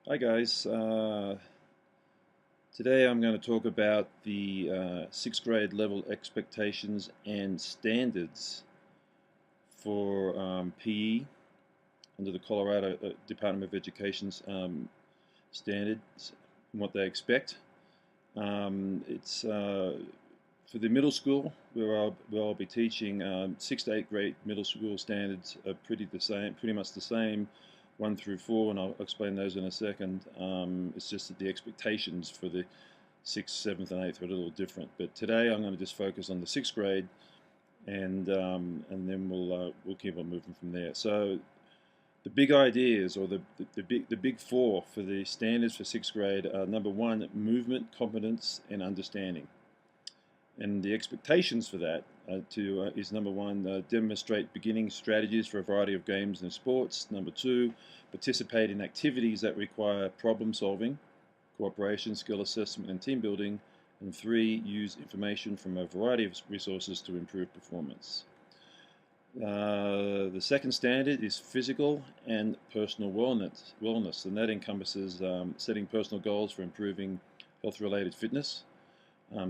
Hi guys, today I'm going to talk about the sixth grade level expectations and standards for PE under the Colorado Department of Education's standards and what they expect. It's for the middle school where I'll be teaching 6 to 8 grade middle school standards are pretty much the same 1 through 4, and I'll explain those in a second. It's just that the expectations for the 6th, 7th, and 8th are a little different. But today I'm going to just focus on the 6th grade, and then we'll keep on moving from there. So the big ideas, or the big four for the standards for 6th grade are: number one, movement, competence, and understanding. And the expectations for that is number one, demonstrate beginning strategies for a variety of games and sports. Number two, participate in activities that require problem solving, cooperation, skill assessment, and team building. And three, use information from a variety of resources to improve performance. The second standard is physical and personal wellness, and that encompasses setting personal goals for improving health-related fitness,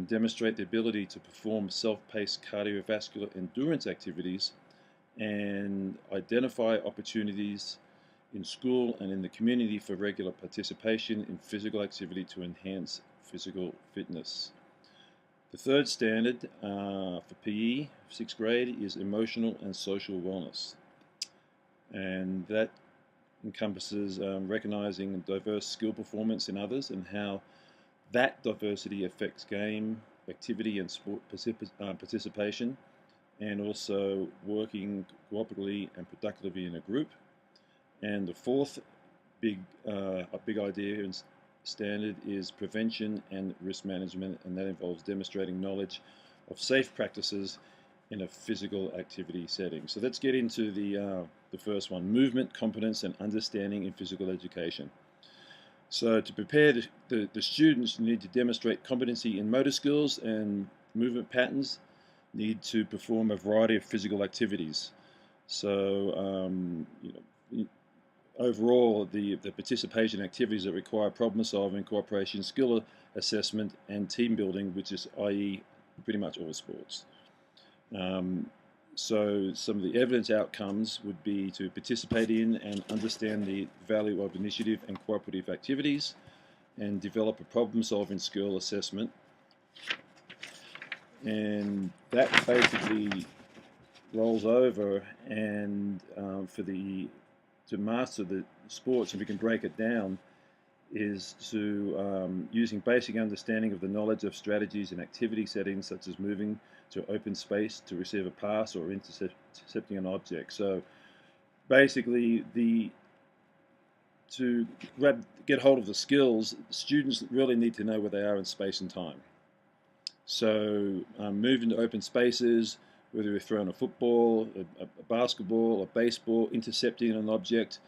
demonstrate the ability to perform self-paced cardiovascular endurance activities, and identify opportunities in school and in the community for regular participation in physical activity to enhance physical fitness. The third standard for PE, 6th grade, is emotional and social wellness, and that encompasses recognizing diverse skill performance in others and how that diversity affects game, activity, and sport participation, and also working cooperatively and productively in a group. And the fourth big idea and standard is prevention and risk management, and that involves demonstrating knowledge of safe practices in a physical activity setting. So let's get into the first one: movement, competence, and understanding in physical education. So to prepare the students, you need to demonstrate competency in motor skills and movement patterns, need to perform a variety of physical activities. So overall, the participation activities that require problem solving, cooperation, skill assessment, and team building, which is i.e. pretty much all sports. So some of the evidence outcomes would be to participate in and understand the value of initiative and cooperative activities, and develop a problem-solving skill assessment. And that basically rolls over, and to master the sports, if we can break it down, is to using basic understanding of the knowledge of strategies and activity settings, such as moving to open space to receive a pass or intercepting an object. So basically, to get hold of the skills, students really need to know where they are in space and time. So moving to open spaces, whether you're throwing a football, a basketball, a baseball, intercepting an object,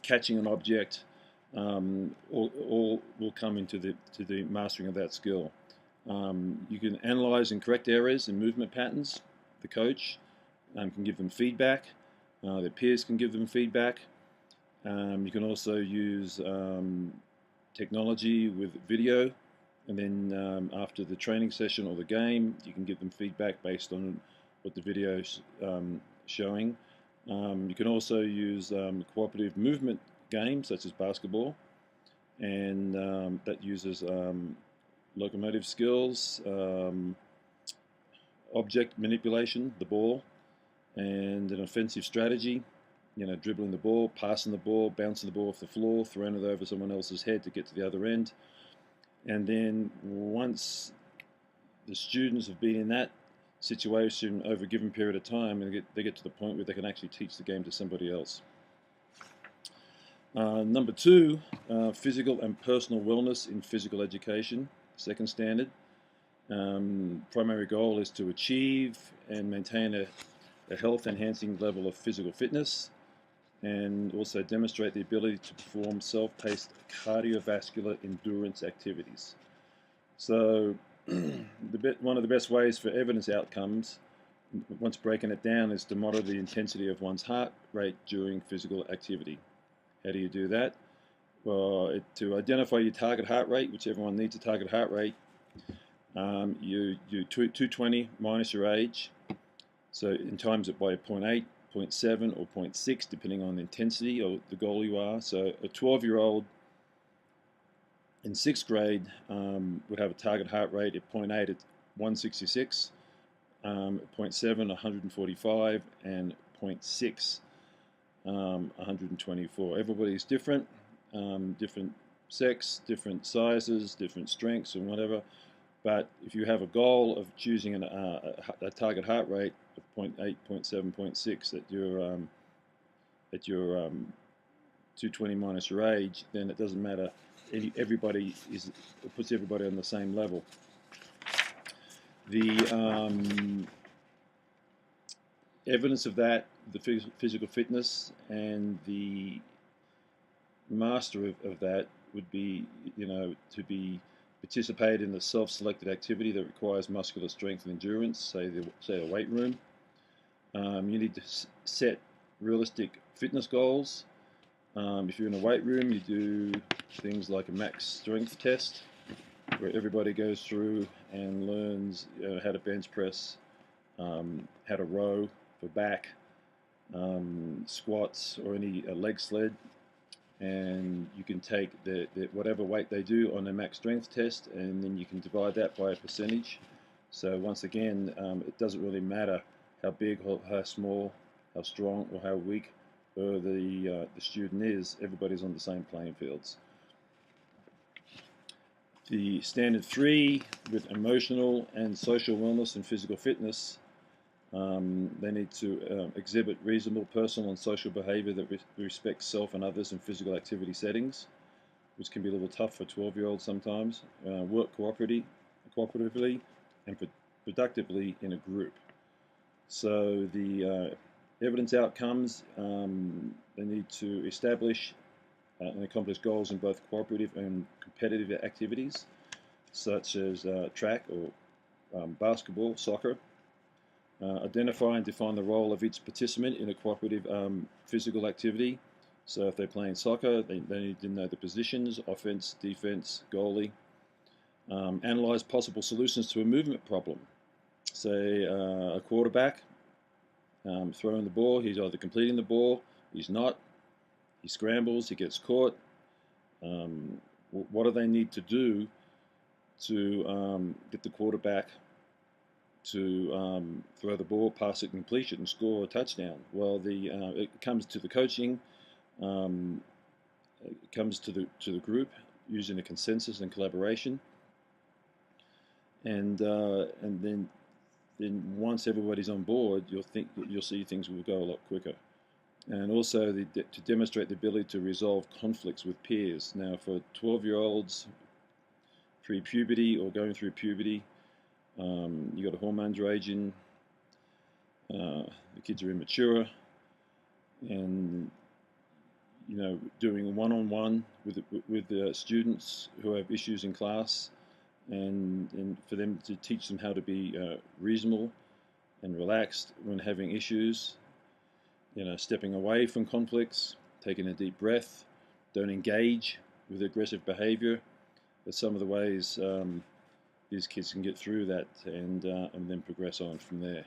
catching an object, all will come into the mastering of that skill. You can analyze and correct errors in movement patterns. The coach can give them feedback. Their peers can give them feedback. You can also use technology with video, and then after the training session or the game, you can give them feedback based on what the video is showing. You can also use cooperative movement games such as basketball, and that uses locomotive skills, object manipulation, the ball, and an offensive strategy, dribbling the ball, passing the ball, bouncing the ball off the floor, throwing it over someone else's head to get to the other end. And then once the students have been in that situation over a given period of time, and they get to the point where they can actually teach the game to somebody else. Number two, physical and personal wellness in physical education, second standard. Primary goal is to achieve and maintain a health-enhancing level of physical fitness, and also demonstrate the ability to perform self-paced cardiovascular endurance activities. So one of the best ways for evidence outcomes, once breaking it down, is to monitor the intensity of one's heart rate during physical activity. How do you do that? To identify your target heart rate, which everyone needs a target heart rate, you 220 minus your age, so in times it by 0.8, 0.7 or 0.6 depending on the intensity or the goal you are. So a 12-year-old in 6th grade would have a target heart rate at 0.8 at 166, 0.7 145, and 0.6 124. Everybody's different, different sex, different sizes, different strengths and whatever. But if you have a goal of choosing a target heart rate of 0.8, 0.7, 0.6 at your 220 minus your age, then it doesn't matter. Everybody it puts everybody on the same level. The evidence of that, the physical fitness and the master of that would be, to be participate in the self-selected activity that requires muscular strength and endurance, say a weight room. You need to set realistic fitness goals. If you're in a weight room, you do things like a max strength test, where everybody goes through and learns how to bench press, how to row for back, squats, or any leg sled. And you can take whatever weight they do on a max strength test, and then you can divide that by a percentage. So once again, it doesn't really matter how big or how small, how strong or how weak the student is. Everybody's on the same playing fields. The standard 3 with emotional and social wellness and physical fitness, they need to exhibit reasonable personal and social behavior that respects self and others in physical activity settings, which can be a little tough for 12-year-olds sometimes. Work cooperatively and productively in a group. So the evidence outcomes, they need to establish and accomplish goals in both cooperative and competitive activities, such as track or basketball, soccer. Identify and define the role of each participant in a cooperative physical activity. So if they're playing soccer, they need to know the positions, offense, defense, goalie. Analyze possible solutions to a movement problem. Say a quarterback throwing the ball, he's either completing the ball, he's not, he scrambles, he gets caught. What do they need to do to get the quarterback to throw the ball, pass it, complete it, and score a touchdown? Well, it comes to the coaching, it comes to the group using a consensus and collaboration, and then once everybody's on board, you'll see things will go a lot quicker. And also to demonstrate the ability to resolve conflicts with peers. Now, for 12-year-olds pre-puberty or going through puberty, you got hormones raging, the kids are immature, and doing one-on-one with the students who have issues in class, and for them to teach them how to be reasonable and relaxed when having issues, stepping away from conflicts, taking a deep breath, don't engage with aggressive behavior. That's some of the ways these kids can get through that and then progress on from there.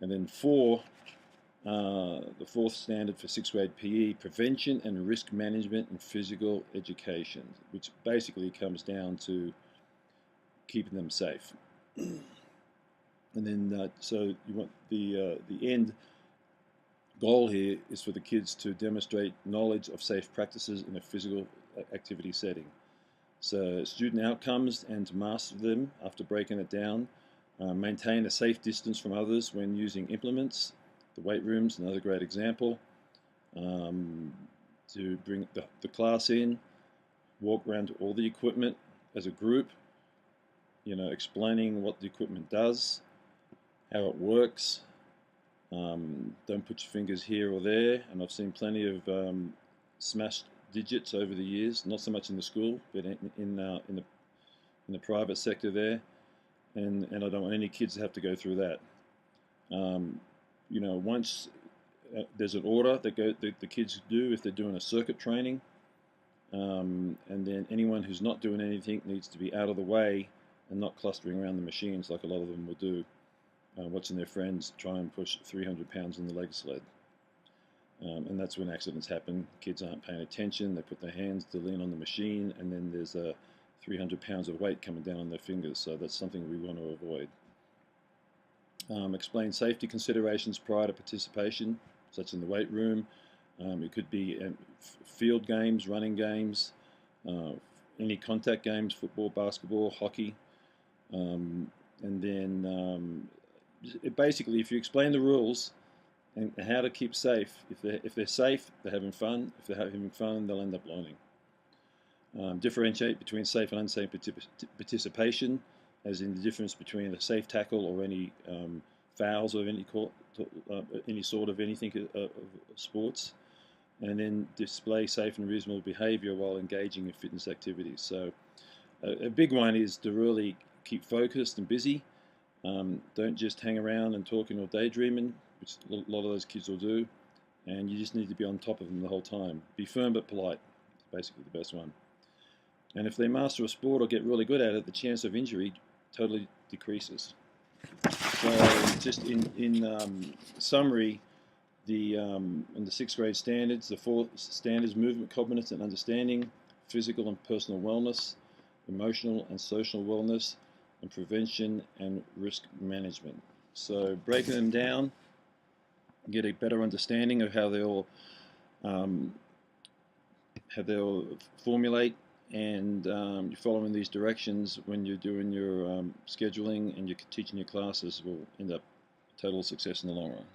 And then the fourth standard for 6th grade PE, prevention and risk management in physical education, which basically comes down to keeping them safe. And then so you want the end goal here is for the kids to demonstrate knowledge of safe practices in a physical activity setting. So student outcomes and to master them after breaking it down. Maintain a safe distance from others when using implements. The weight room's another great example. To bring the class in, walk around to all the equipment as a group, explaining what the equipment does, how it works. Don't put your fingers here or there. And I've seen plenty of smashed digits over the years, not so much in the school, but in the private sector there. And I don't want any kids to have to go through that. Once there's an order that the kids do, if they're doing a circuit training, and then anyone who's not doing anything needs to be out of the way and not clustering around the machines like a lot of them will do, watching their friends try and push 300 pounds in the leg sled. And that's when accidents happen. Kids aren't paying attention, they put their hands to lean on the machine, and then there's 300 pounds of weight coming down on their fingers, so that's something we want to avoid. Explain safety considerations prior to participation, such in the weight room. It could be field games, running games, any contact games, football, basketball, hockey. And then basically, if you explain the rules and how to keep safe, if they're safe, they're having fun. If they're having fun, they'll end up learning. Differentiate between safe and unsafe participation, as in the difference between a safe tackle or any fouls of any sort of anything of sports, and then display safe and reasonable behaviour while engaging in fitness activities. So a big one is to really keep focused and busy. Don't just hang around and talking or daydreaming, which a lot of those kids will do, and you just need to be on top of them the whole time. Be firm but polite, basically the best one. And if they master a sport or get really good at it, the chance of injury totally decreases. So just in summary, in the 6th grade standards, the 4 standards: movement, cognitive and understanding, physical and personal wellness, emotional and social wellness, and prevention and risk management. So breaking them down, get a better understanding of how they all formulate, and you're following these directions when you're doing your scheduling and you're teaching your classes will end up total success in the long run.